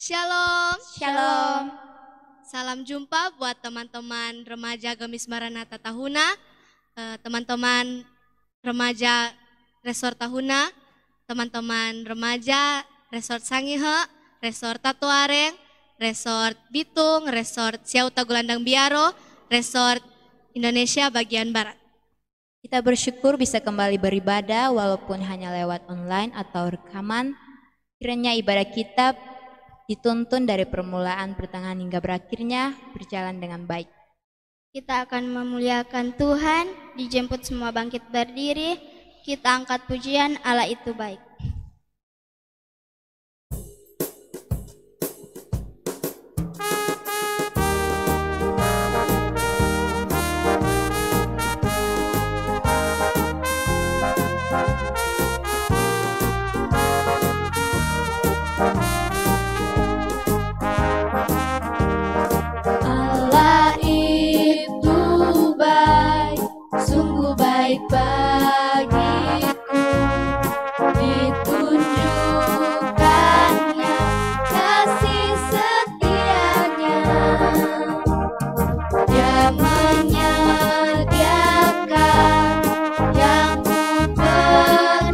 Shalom, Shalom. salam jumpa buat teman-teman remaja Gemis Maranatha Tahuna, teman-teman remaja Resort Tahuna, teman-teman remaja Resort Sangihe, Resort Tatuareng, Resort Bitung, Resort Siau Tagulandang Biaro, Resort Indonesia bagian Barat. Kita bersyukur bisa kembali beribadah walaupun hanya lewat online atau rekaman. Kiranya ibadah kita dituntun dari permulaan, pertengahan hingga berakhirnya berjalan dengan baik. Kita akan memuliakan Tuhan, dijemput semua bangkit berdiri, kita angkat pujian Allah itu baik. Allah itu baik, sungguh baik bagiku. Ditunjukkannya kasih setianya. Dia menyediakan yang kuperlukan,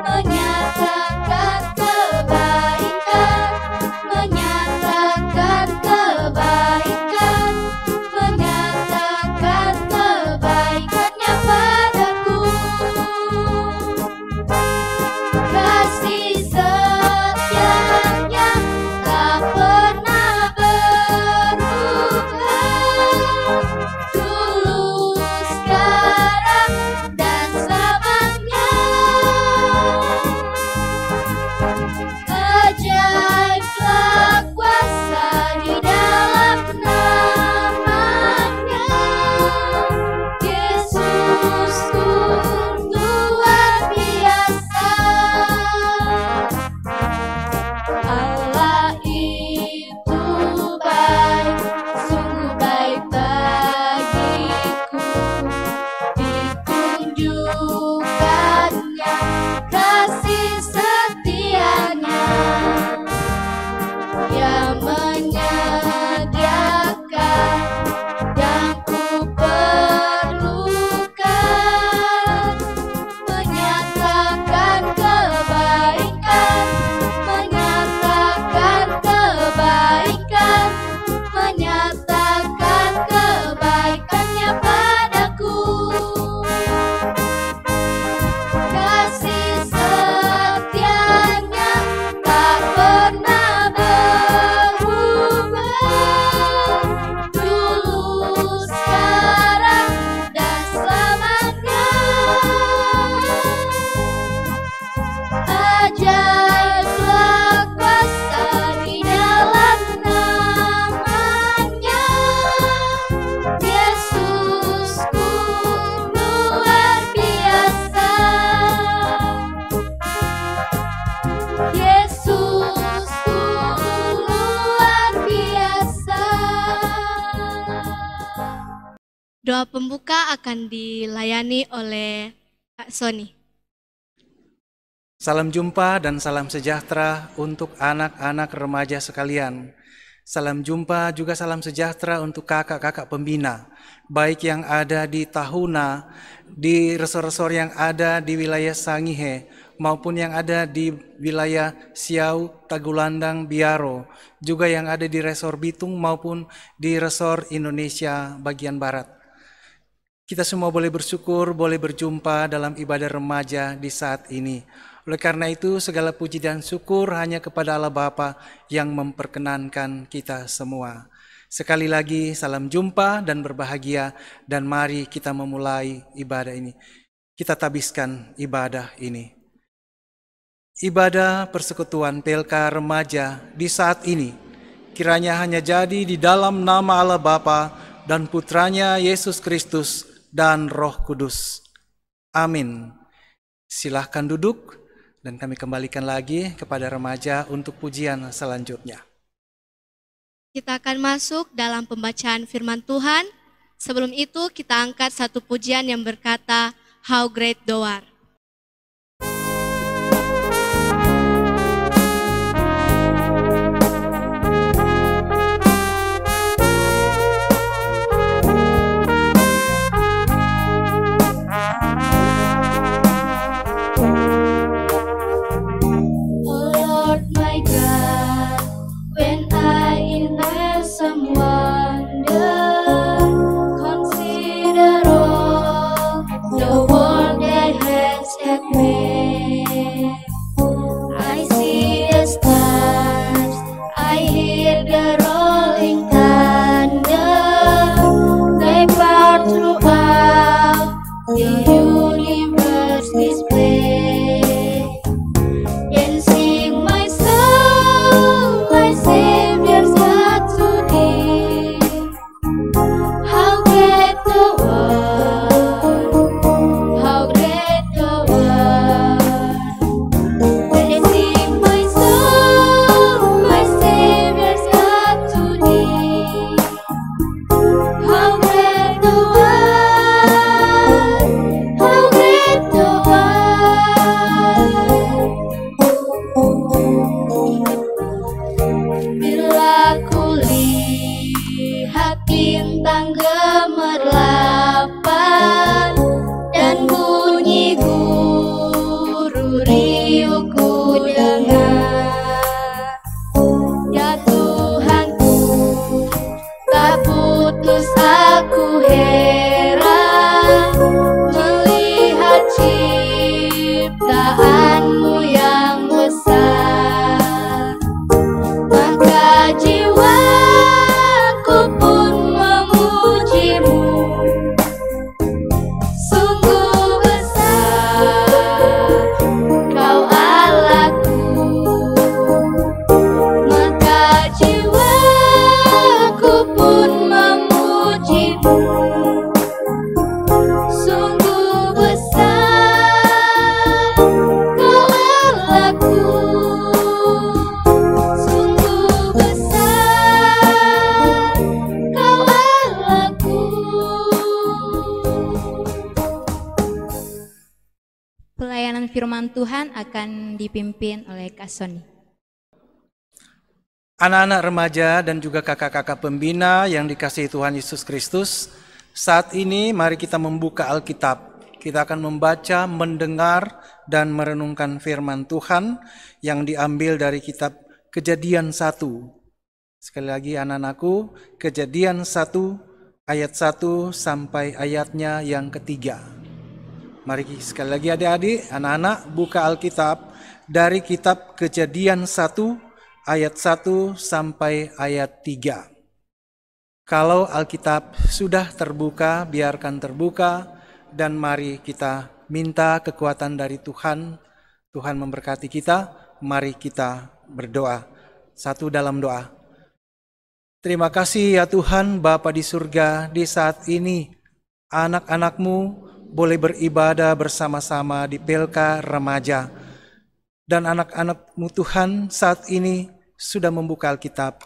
menyatakan kebaikan, menyatakan kebaikan, menyatakan kebaikannya padaku. Kasih setianya tak pernah berubah, dulu, sekarang, dan selamanya. Ajaiblah kuasa di dalam namanya. Yesusku luar biasa. Allah itu baik, sungguh baik bagiku. Ditunjukkannya kasih setianya. Dia menyediakan yang kuperlukan, menyatakan kebaikan, menyatakan kebaikan, menyatakan kebaikannya padaku. Kasih setianya tak pernah berubah, dulu, sekarang, dan selamanya. Ajaiblah kuasa di dalam namanya. Yesusku luar biasa. Yesusku luar biasa. Doa pembuka akan dilayani oleh Kak Sony. Salam jumpa dan salam sejahtera untuk anak-anak remaja sekalian. Salam jumpa juga salam sejahtera untuk kakak-kakak pembina, baik yang ada di Tahuna, di resor-resor yang ada di wilayah Sangihe, maupun yang ada di wilayah Siau, Tagulandang, Biaro, juga yang ada di resor Bitung maupun di resor Indonesia bagian Barat. Kita semua boleh bersyukur, boleh berjumpa dalam ibadah remaja di saat ini. Oleh karena itu, segala puji dan syukur hanya kepada Allah Bapa yang memperkenankan kita semua. Sekali lagi, salam jumpa dan berbahagia, dan mari kita memulai ibadah ini. Kita tabiskan ibadah ini. Ibadah persekutuan PLK remaja di saat ini, kiranya hanya jadi di dalam nama Allah Bapa dan Putranya Yesus Kristus dan Roh Kudus. Amin. Silahkan duduk dan kami kembalikan lagi kepada remaja untuk pujian selanjutnya. Kita akan masuk dalam pembacaan firman Tuhan. Sebelum itu kita angkat satu pujian yang berkata, How Great Thou Art. firman Tuhan akan dipimpin oleh Kak Sony. Anak-anak remaja dan juga kakak-kakak pembina yang dikasihi Tuhan Yesus Kristus, saat ini mari kita membuka Alkitab. Kita akan membaca, mendengar, dan merenungkan firman Tuhan yang diambil dari kitab Kejadian 1. Sekali lagi anak-anakku, Kejadian 1 ayat 1 sampai ayatnya yang ketiga. Mari sekali lagi adik-adik, anak-anak buka Alkitab dari kitab Kejadian 1 ayat 1 sampai ayat 3. Kalau Alkitab sudah terbuka, biarkan terbuka. Dan mari kita minta kekuatan dari Tuhan. Tuhan memberkati kita. Mari kita berdoa. Satu dalam doa. Terima kasih ya Tuhan Bapa di surga, di saat ini anak-anak-Mu boleh beribadah bersama-sama di PLK Remaja. Dan anak-anak-Mu Tuhan saat ini sudah membuka Alkitab.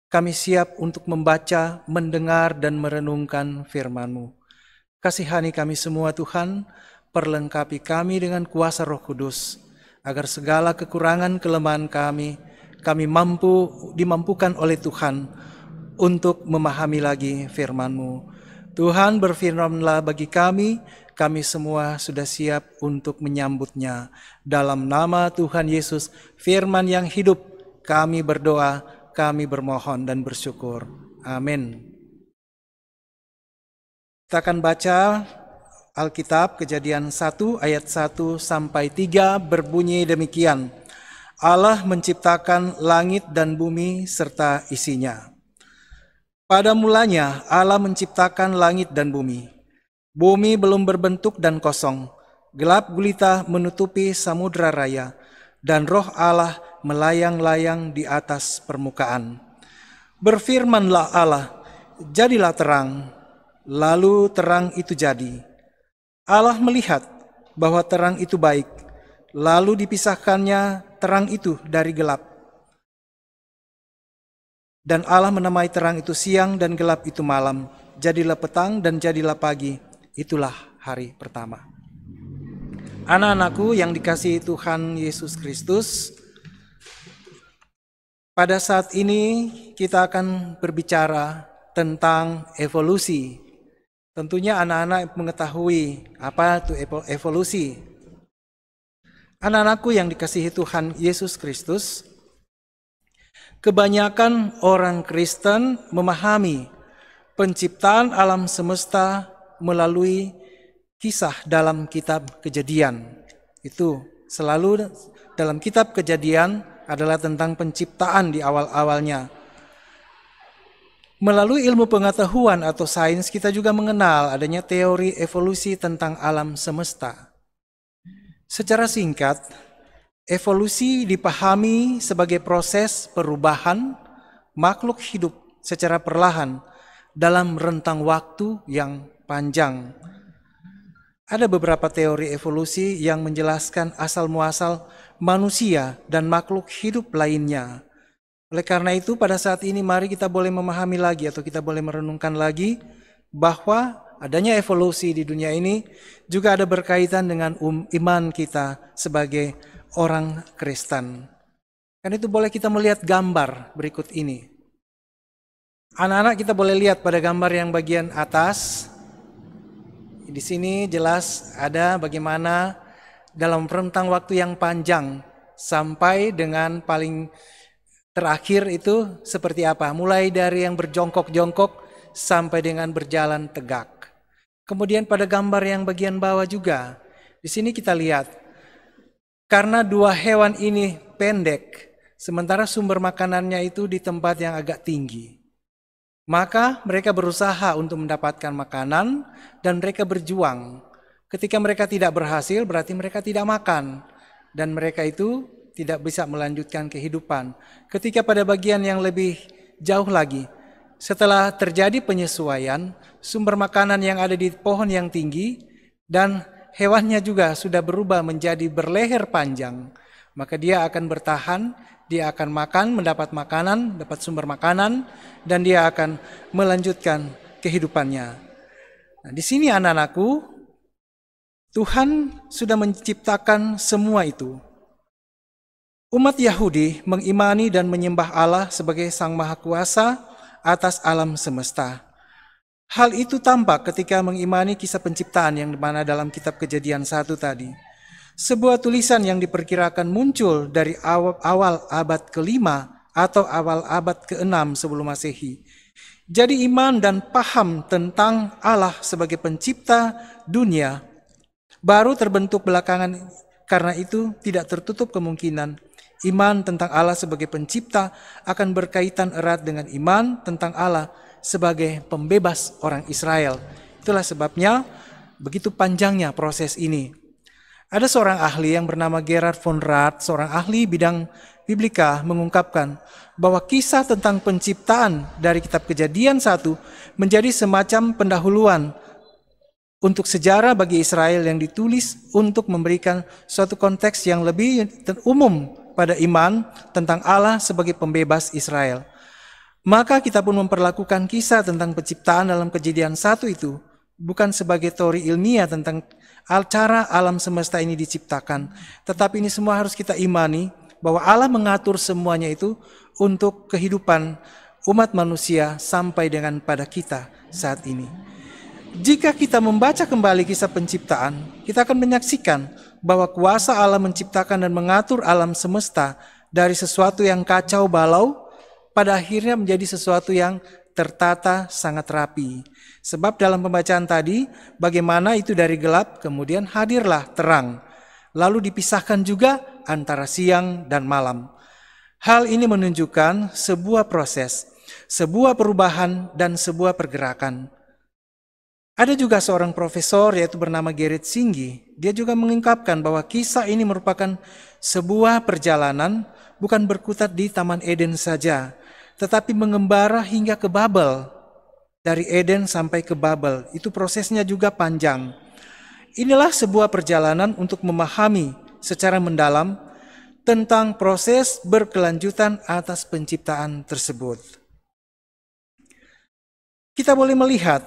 Kami siap untuk membaca, mendengar, dan merenungkan firman-Mu. Kasihani kami semua Tuhan, perlengkapi kami dengan kuasa Roh Kudus, agar segala kekurangan kelemahan kami dimampukan oleh Tuhan untuk memahami lagi firman-Mu. Tuhan berfirmanlah bagi kami semua sudah siap untuk menyambutnya. Dalam nama Tuhan Yesus, firman yang hidup, kami berdoa, kami bermohon dan bersyukur. Amin. Kita akan baca Alkitab Kejadian 1 ayat 1 sampai 3 berbunyi demikian. Allah menciptakan langit dan bumi serta isinya. Pada mulanya Allah menciptakan langit dan bumi. Bumi belum berbentuk dan kosong. Gelap gulita menutupi samudra raya, dan roh Allah melayang-layang di atas permukaan. Berfirmanlah Allah, jadilah terang. Lalu terang itu jadi. Allah melihat bahwa terang itu baik. Lalu dipisahkannya terang itu dari gelap. Dan Allah menamai terang itu siang dan gelap itu malam. Jadilah petang dan jadilah pagi. Itulah hari pertama. Anak-anakku yang dikasihi Tuhan Yesus Kristus, pada saat ini kita akan berbicara tentang evolusi. Tentunya anak-anak mengetahui apa itu evolusi. Anak-anakku yang dikasihi Tuhan Yesus Kristus, kebanyakan orang Kristen memahami penciptaan alam semesta melalui kisah dalam kitab Kejadian. Itu selalu dalam kitab Kejadian adalah tentang penciptaan di awal-awalnya. Melalui ilmu pengetahuan atau sains kita juga mengenal adanya teori evolusi tentang alam semesta. Secara singkat, evolusi dipahami sebagai proses perubahan makhluk hidup secara perlahan dalam rentang waktu yang panjang. Ada beberapa teori evolusi yang menjelaskan asal-muasal manusia dan makhluk hidup lainnya. Oleh karena itu pada saat ini mari kita boleh memahami lagi atau kita boleh merenungkan lagi bahwa adanya evolusi di dunia ini juga ada berkaitan dengan iman kita sebagai orang Kristen. Karena itu boleh kita melihat gambar berikut ini. Anak-anak kita boleh lihat pada gambar yang bagian atas. Di sini jelas ada bagaimana dalam rentang waktu yang panjang sampai dengan paling terakhir itu seperti apa? Mulai dari yang berjongkok-jongkok sampai dengan berjalan tegak. Kemudian pada gambar yang bagian bawah juga, di sini kita lihat, karena dua hewan ini pendek, sementara sumber makanannya itu di tempat yang agak tinggi. Maka mereka berusaha untuk mendapatkan makanan dan mereka berjuang. Ketika mereka tidak berhasil, berarti mereka tidak makan. Dan mereka itu tidak bisa melanjutkan kehidupan. Ketika pada bagian yang lebih jauh lagi, setelah terjadi penyesuaian, sumber makanan yang ada di pohon yang tinggi dan hewannya juga sudah berubah menjadi berleher panjang, maka dia akan bertahan, dia akan makan, mendapat makanan, dapat sumber makanan, dan dia akan melanjutkan kehidupannya. Nah, di sini anak-anakku, Tuhan sudah menciptakan semua itu. Umat Yahudi mengimani dan menyembah Allah sebagai Sang Maha Kuasa atas alam semesta. Hal itu tampak ketika mengimani kisah penciptaan yang dimana dalam kitab Kejadian 1 tadi. Sebuah tulisan yang diperkirakan muncul dari awal abad ke-5 atau awal abad ke-6 sebelum Masehi. Jadi iman dan paham tentang Allah sebagai pencipta dunia baru terbentuk belakangan. Karena itu tidak tertutup kemungkinan iman tentang Allah sebagai pencipta akan berkaitan erat dengan iman tentang Allah sebagai pembebas orang Israel. Itulah sebabnya begitu panjangnya proses ini. Ada seorang ahli yang bernama Gerhard von Rath, seorang ahli bidang biblika, mengungkapkan bahwa kisah tentang penciptaan dari kitab Kejadian 1 menjadi semacam pendahuluan untuk sejarah bagi Israel yang ditulis untuk memberikan suatu konteks yang lebih umum pada iman tentang Allah sebagai pembebas Israel. Maka kita pun memperlakukan kisah tentang penciptaan dalam Kejadian 1 itu bukan sebagai teori ilmiah tentang cara alam semesta ini diciptakan, tetapi ini semua harus kita imani bahwa Allah mengatur semuanya itu untuk kehidupan umat manusia sampai dengan pada kita saat ini. Jika kita membaca kembali kisah penciptaan, kita akan menyaksikan bahwa kuasa Allah menciptakan dan mengatur alam semesta dari sesuatu yang kacau balau pada akhirnya menjadi sesuatu yang tertata sangat rapi. Sebab dalam pembacaan tadi, bagaimana itu dari gelap kemudian hadirlah terang. Lalu dipisahkan juga antara siang dan malam. Hal ini menunjukkan sebuah proses, sebuah perubahan dan sebuah pergerakan. Ada juga seorang profesor yaitu bernama Gerrit Singgi. Dia juga mengungkapkan bahwa kisah ini merupakan sebuah perjalanan bukan berkutat di Taman Eden saja, tetapi mengembara hingga ke Babel. Dari Eden sampai ke Babel, itu prosesnya juga panjang. Inilah sebuah perjalanan untuk memahami secara mendalam tentang proses berkelanjutan atas penciptaan tersebut. Kita boleh melihat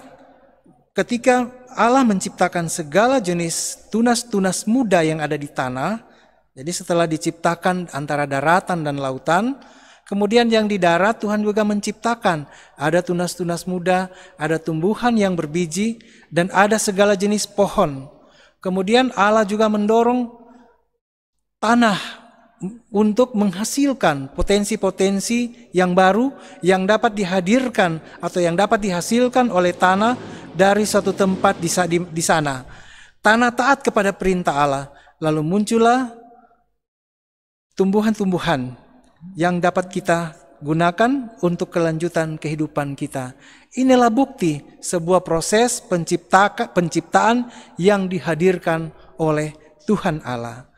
ketika Allah menciptakan segala jenis tunas-tunas muda yang ada di tanah, jadi setelah diciptakan antara daratan dan lautan, kemudian yang di darat Tuhan juga menciptakan ada tunas-tunas muda, ada tumbuhan yang berbiji, dan ada segala jenis pohon. Kemudian Allah juga mendorong tanah untuk menghasilkan potensi-potensi yang baru yang dapat dihadirkan atau yang dapat dihasilkan oleh tanah dari suatu tempat di sana. Tanah taat kepada perintah Allah, lalu muncullah tumbuhan-tumbuhan yang dapat kita gunakan untuk kelanjutan kehidupan kita. Inilah bukti sebuah proses penciptaan yang dihadirkan oleh Tuhan Allah.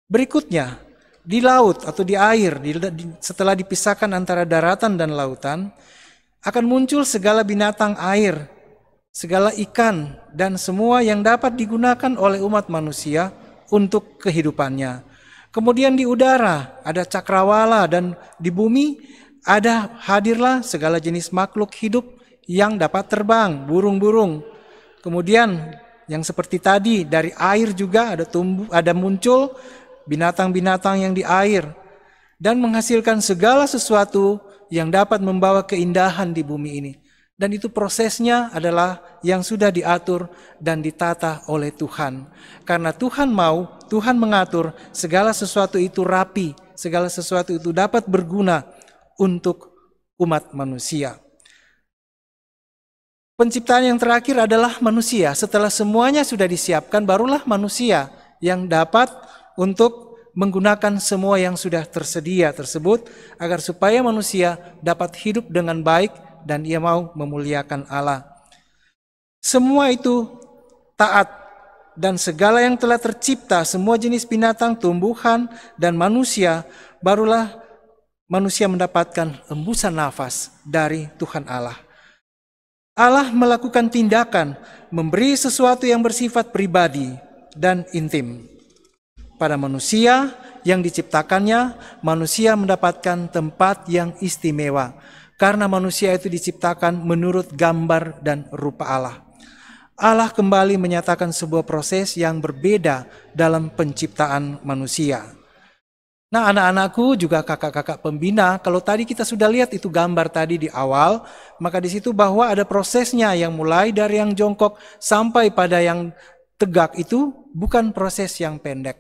Berikutnya, di laut atau di air, setelah dipisahkan antara daratan dan lautan, akan muncul segala binatang air, segala ikan, dan semua yang dapat digunakan oleh umat manusia untuk kehidupannya. Kemudian di udara ada cakrawala dan di bumi hadirlah segala jenis makhluk hidup yang dapat terbang, burung-burung. Kemudian yang seperti tadi dari air juga ada muncul binatang-binatang yang di air dan menghasilkan segala sesuatu yang dapat membawa keindahan di bumi ini. Dan itu prosesnya adalah yang sudah diatur dan ditata oleh Tuhan. Karena Tuhan mau, Tuhan mengatur segala sesuatu itu rapi, segala sesuatu itu dapat berguna untuk umat manusia. Penciptaan yang terakhir adalah manusia. Setelah semuanya sudah disiapkan, barulah manusia yang dapat untuk menggunakan semua yang sudah tersedia tersebut agar supaya manusia dapat hidup dengan baik dan ia mau memuliakan Allah. Semua itu taat dan segala yang telah tercipta, semua jenis binatang, tumbuhan, dan manusia, barulah manusia mendapatkan embusan nafas dari Tuhan Allah. Allah melakukan tindakan, memberi sesuatu yang bersifat pribadi dan intim. Pada manusia yang diciptakannya, manusia mendapatkan tempat yang istimewa. Karena manusia itu diciptakan menurut gambar dan rupa Allah. Allah kembali menyatakan sebuah proses yang berbeda dalam penciptaan manusia. Nah, anak-anakku juga kakak-kakak pembina, kalau tadi kita sudah lihat itu gambar tadi di awal, maka di situ bahwa ada prosesnya yang mulai dari yang jongkok sampai pada yang tegak itu bukan proses yang pendek.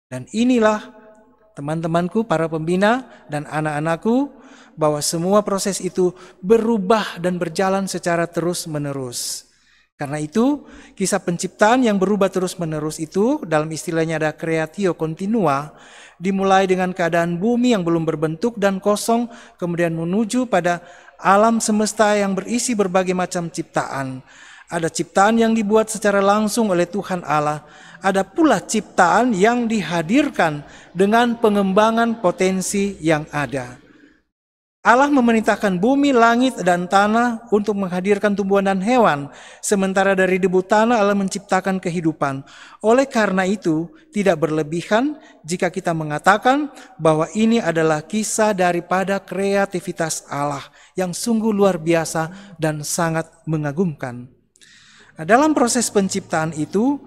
Dan inilah teman-temanku, para pembina dan anak-anakku, bahwa semua proses itu berubah dan berjalan secara terus-menerus. Karena itu, kisah penciptaan yang berubah terus-menerus itu, dalam istilahnya ada creatio continua, dimulai dengan keadaan bumi yang belum berbentuk dan kosong, kemudian menuju pada alam semesta yang berisi berbagai macam ciptaan. Ada ciptaan yang dibuat secara langsung oleh Tuhan Allah, ada pula ciptaan yang dihadirkan dengan pengembangan potensi yang ada. Allah memerintahkan bumi, langit, dan tanah untuk menghadirkan tumbuhan dan hewan, sementara dari debu tanah Allah menciptakan kehidupan. Oleh karena itu, tidak berlebihan jika kita mengatakan bahwa ini adalah kisah daripada kreativitas Allah yang sungguh luar biasa dan sangat mengagumkan. Nah, dalam proses penciptaan itu,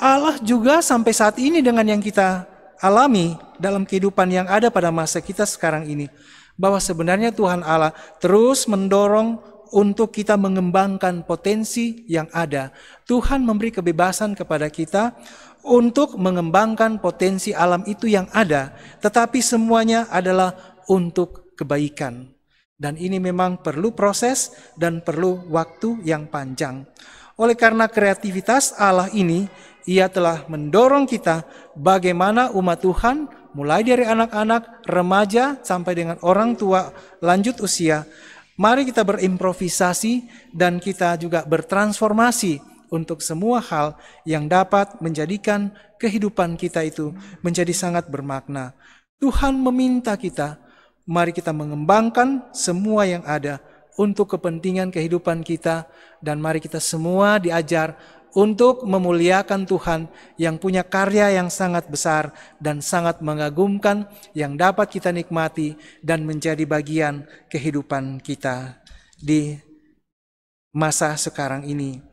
Allah juga sampai saat ini dengan yang kita alami dalam kehidupan yang ada pada masa kita sekarang ini, bahwa sebenarnya Tuhan Allah terus mendorong untuk kita mengembangkan potensi yang ada. Tuhan memberi kebebasan kepada kita untuk mengembangkan potensi alam itu yang ada, tetapi semuanya adalah untuk kebaikan. Dan ini memang perlu proses dan perlu waktu yang panjang. Oleh karena kreativitas Allah ini, Ia telah mendorong kita bagaimana umat Tuhan mulai dari anak-anak, remaja, sampai dengan orang tua lanjut usia. Mari kita berimprovisasi dan kita juga bertransformasi untuk semua hal yang dapat menjadikan kehidupan kita itu menjadi sangat bermakna. Tuhan meminta kita, mari kita mengembangkan semua yang ada untuk kepentingan kehidupan kita, dan mari kita semua diajar untuk memuliakan Tuhan yang punya karya yang sangat besar dan sangat mengagumkan yang dapat kita nikmati dan menjadi bagian kehidupan kita di masa sekarang ini.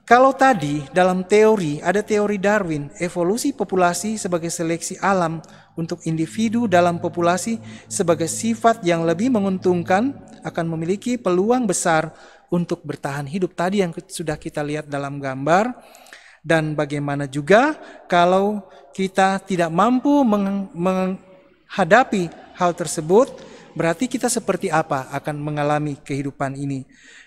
Kalau tadi dalam teori, ada teori Darwin, evolusi populasi sebagai seleksi alam untuk individu dalam populasi sebagai sifat yang lebih menguntungkan akan memiliki peluang besar untuk bertahan hidup, tadi yang sudah kita lihat dalam gambar. Dan bagaimana juga kalau kita tidak mampu menghadapi hal tersebut, berarti kita seperti apa akan mengalami kehidupan ini.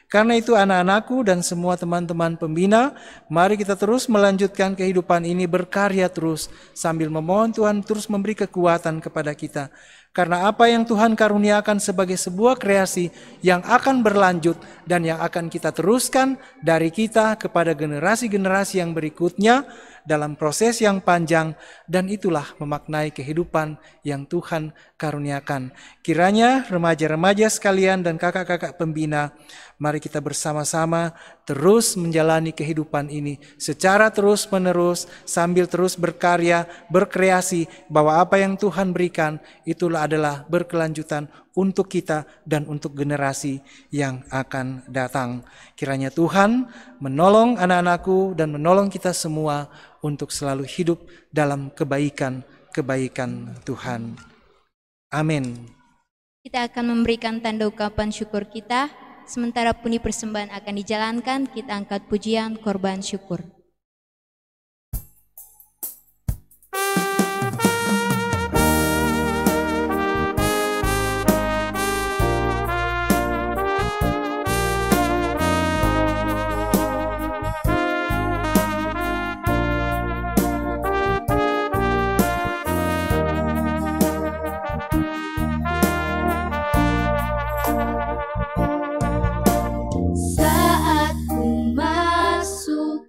Karena itu anak-anakku dan semua teman-teman pembina, mari kita terus melanjutkan kehidupan ini, berkarya terus sambil memohon Tuhan terus memberi kekuatan kepada kita. Karena apa yang Tuhan karuniakan sebagai sebuah kreasi yang akan berlanjut dan yang akan kita teruskan dari kita kepada generasi-generasi yang berikutnya dalam proses yang panjang, dan itulah memaknai kehidupan yang Tuhan karuniakan. Kiranya remaja-remaja sekalian dan kakak-kakak pembina, mari kita bersama-sama terus menjalani kehidupan ini secara terus-menerus sambil terus berkarya, berkreasi, bahwa apa yang Tuhan berikan itulah adalah berkelanjutan untuk kita dan untuk generasi yang akan datang. Kiranya Tuhan menolong anak-anakku dan menolong kita semua untuk selalu hidup dalam kebaikan Tuhan. Amin. Kita akan memberikan tanda ucapan syukur kita. Sementara pundi persembahan akan dijalankan, kita angkat pujian korban syukur. Saat ku masuk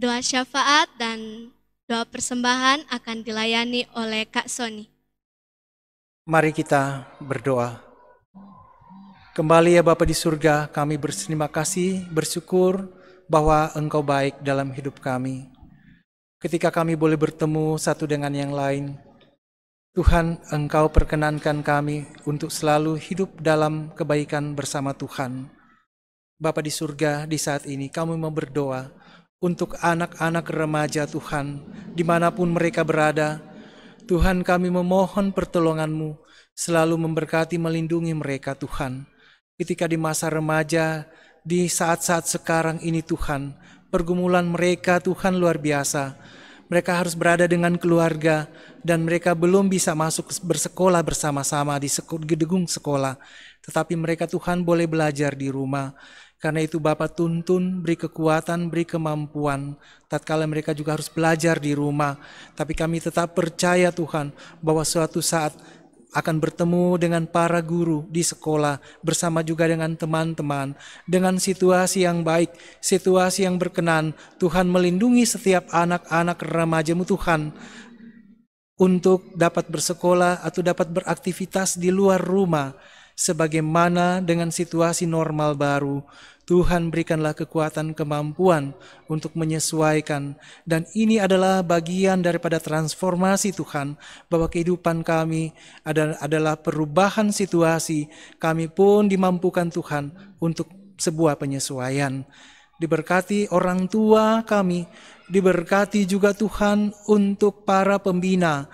Doa syafaat dan doa persembahan akan dilayani oleh Kak Sony. Mari kita berdoa. Kembali ya Bapa di surga, kami berterima kasih, bersyukur bahwa Engkau baik dalam hidup kami. Ketika kami boleh bertemu satu dengan yang lain, Tuhan, Engkau perkenankan kami untuk selalu hidup dalam kebaikan bersama Tuhan. Bapa di surga, di saat ini kami mau berdoa untuk anak-anak remaja Tuhan, dimanapun mereka berada. Tuhan, kami memohon pertolongan-Mu, selalu memberkati, melindungi mereka Tuhan. Ketika di masa remaja, di saat-saat sekarang ini Tuhan, pergumulan mereka Tuhan luar biasa. Mereka harus berada dengan keluarga dan mereka belum bisa masuk bersekolah bersama-sama di gedung sekolah. Tetapi mereka Tuhan boleh belajar di rumah. Karena itu Bapa tuntun, beri kekuatan, beri kemampuan. Tatkala mereka juga harus belajar di rumah. Tapi kami tetap percaya Tuhan bahwa suatu saat akan bertemu dengan para guru di sekolah, bersama juga dengan teman-teman, dengan situasi yang baik, situasi yang berkenan. Tuhan melindungi setiap anak-anak remaja-Mu Tuhan, untuk dapat bersekolah atau dapat beraktivitas di luar rumah, sebagaimana dengan situasi normal baru. Tuhan berikanlah kekuatan, kemampuan untuk menyesuaikan. Dan ini adalah bagian daripada transformasi Tuhan, bahwa kehidupan kami adalah perubahan situasi. Kami pun dimampukan Tuhan untuk sebuah penyesuaian. Diberkati orang tua kami, diberkati juga Tuhan untuk para pembina,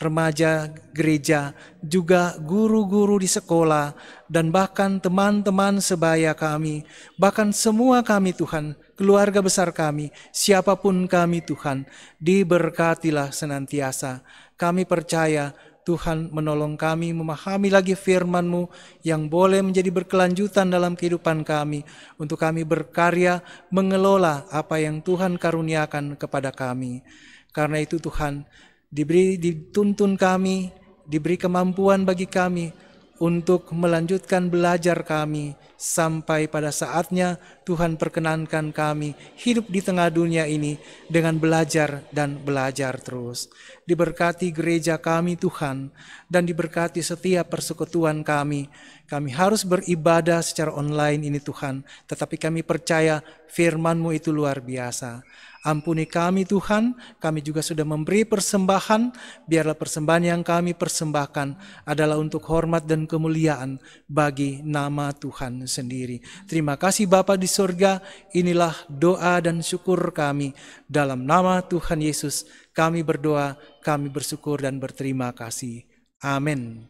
remaja gereja, juga guru-guru di sekolah, dan bahkan teman-teman sebaya kami, bahkan semua kami Tuhan, keluarga besar kami, siapapun kami Tuhan, diberkatilah senantiasa. Kami percaya Tuhan menolong kami memahami lagi firman-Mu yang boleh menjadi berkelanjutan dalam kehidupan kami, untuk kami berkarya mengelola apa yang Tuhan karuniakan kepada kami. Karena itu Tuhan, dituntun kami, diberi kemampuan bagi kami untuk melanjutkan belajar kami sampai pada saatnya Tuhan perkenankan kami hidup di tengah dunia ini dengan belajar dan belajar terus. Diberkati gereja kami Tuhan, dan diberkati setiap persekutuan kami. Kami harus beribadah secara online ini Tuhan, tetapi kami percaya firman-Mu itu luar biasa. Ampuni kami Tuhan, kami juga sudah memberi persembahan, biarlah persembahan yang kami persembahkan adalah untuk hormat dan kemuliaan bagi nama Tuhan sendiri. Terima kasih Bapa di surga, inilah doa dan syukur kami. Dalam nama Tuhan Yesus kami berdoa, kami bersyukur dan berterima kasih. Amin.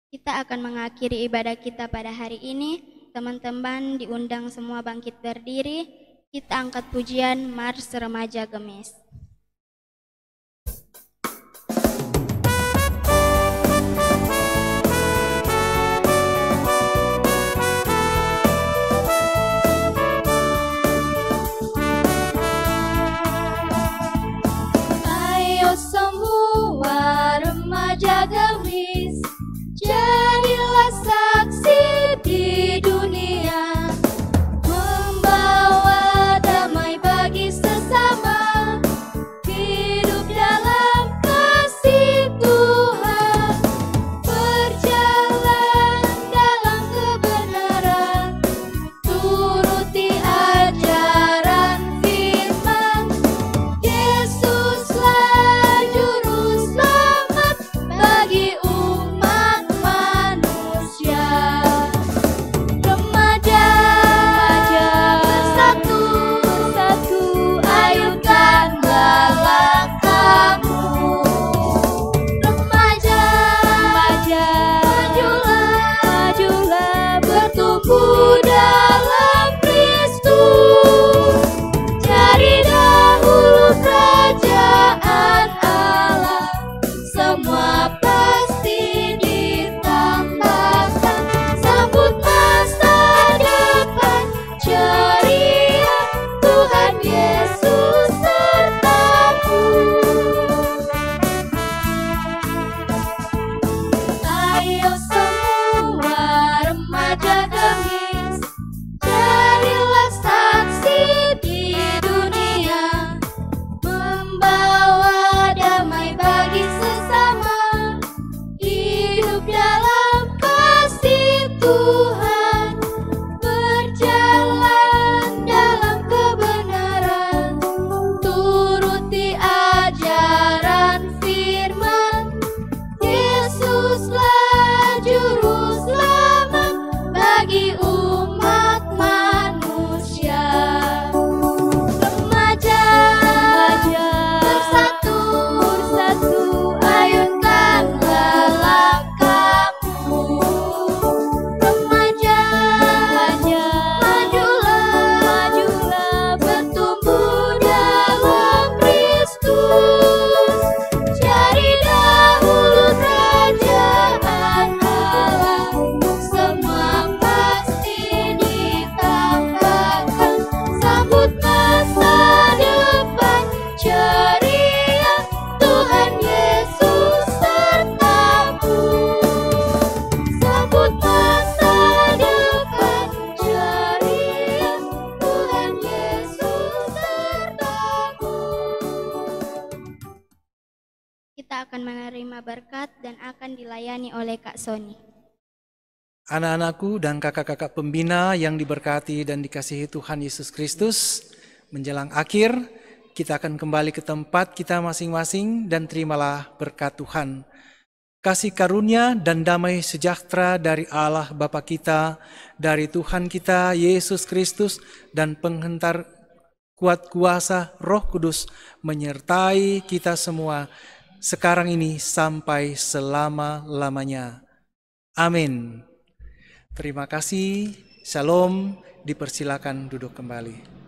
Kita akan mengakhiri ibadah kita pada hari ini. Teman-teman diundang semua bangkit berdiri. Kita angkat pujian Mars Remaja Gemes. Ayo semua remaja Gemes, jadilah saksi di dunia, membawa damai bagi sesama, akan menerima berkat dan akan dilayani oleh Kak Sony. Anak-anakku dan kakak-kakak pembina yang diberkati dan dikasihi Tuhan Yesus Kristus, menjelang akhir, kita akan kembali ke tempat kita masing-masing dan terimalah berkat Tuhan. Kasih karunia dan damai sejahtera dari Allah Bapa kita, dari Tuhan kita Yesus Kristus, dan penghentar kuat kuasa Roh Kudus menyertai kita semua sekarang ini sampai selama-lamanya. Amin. Terima kasih. Shalom. Dipersilakan duduk kembali.